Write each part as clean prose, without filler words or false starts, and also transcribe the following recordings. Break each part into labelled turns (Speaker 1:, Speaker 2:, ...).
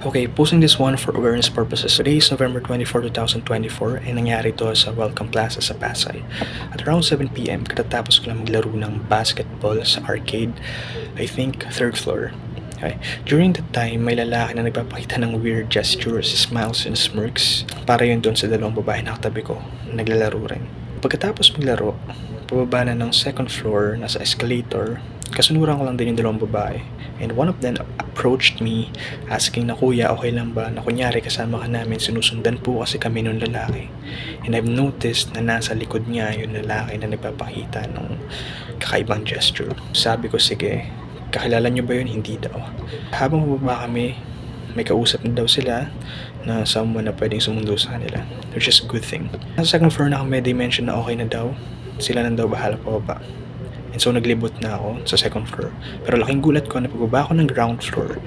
Speaker 1: Okay, posting this one for awareness purposes. Today is November 24, 2024 and nangyari to sa Welcome Plaza sa Pasay. At around 7 p.m. katatapos ko lang maglaro ng basketball sa arcade, I think 3rd floor. Okay. During that time, may lalaki na nagpapakita ng weird gestures, smiles and smirks. Para yun doon sa dalawang babae na katabi ko, naglalaro rin. Pagkatapos maglaro, pababa na ng 2nd floor, nasa escalator, kasunuran ko lang din yung dalawang babae. And one of them approached me asking na, "Kuya, okay lang ba na kunyari kasama ka namin, sinusundan po kasi kami nung lalaki." And I've noticed na nasa likod niya yung lalaki na nagpapakita ng kakaibang gesture. Sabi ko, sige, kakilala niyo ba yun? Hindi daw. Habang bumaba kami, may kausap na daw sila na someone na pwedeng sumundo sa kanila, which is a good thing. Nasa 2nd floor na kami, they mentioned na okay na daw, sila nang daw bahala pababa. And so naglibot na ako sa 2nd floor. Pero laking gulat ko na pagbaba ko ng ground floor,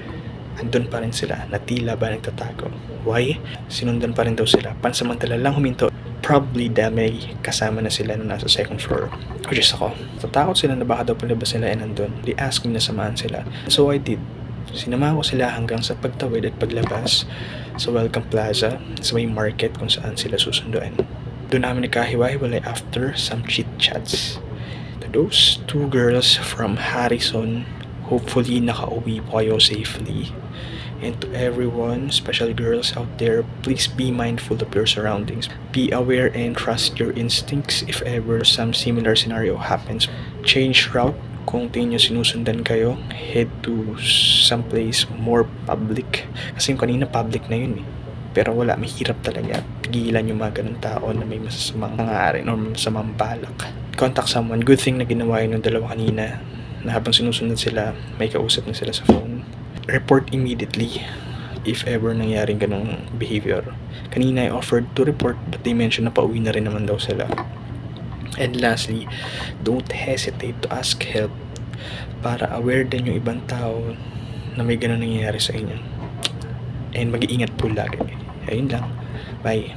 Speaker 1: andun pa rin sila, na tila ba nagtatago. Why? Sinundan pa rin daw sila. Pansamantala lang huminto. Probably dahil may kasama na sila na nasa 2nd floor. Which is ako. Tatakot sila na baka daw palabas sila nandun. They asked me na samahan sila. So I did. Sinama ko sila hanggang sa pagtawid at paglabas sa Welcome Plaza, sa may market kung saan sila susunduin. Doon namin nagkahiwa-hiwalay after some chit-chats. Those 2 girls from Harrison, hopefully nakauwi po kayo safely. And to everyone, especially girls out there, please be mindful of your surroundings. Be aware and trust your instincts if ever some similar scenario happens. Change route kung tingin nyo sinusundan kayo. Head to someplace more public. Kasi yung kanina public na yun eh. Pero wala, mahirap talaga. Pigilan yung mga ganun tao na may masasamang nangarin or masasamang balak. Contact someone. Good thing na ginawa yun ng dalawa kanina, na habang sinusunod sila, may kausap na sila sa phone. Report immediately if ever nangyaring ganung behavior. Kanina I offered to report but they mentioned na pauwi na rin naman daw sila. And lastly, don't hesitate to ask help para aware din yung ibang tao na may ganun nangyayari sa inyo. And mag-iingat po lagi. Ayun lang. Bye.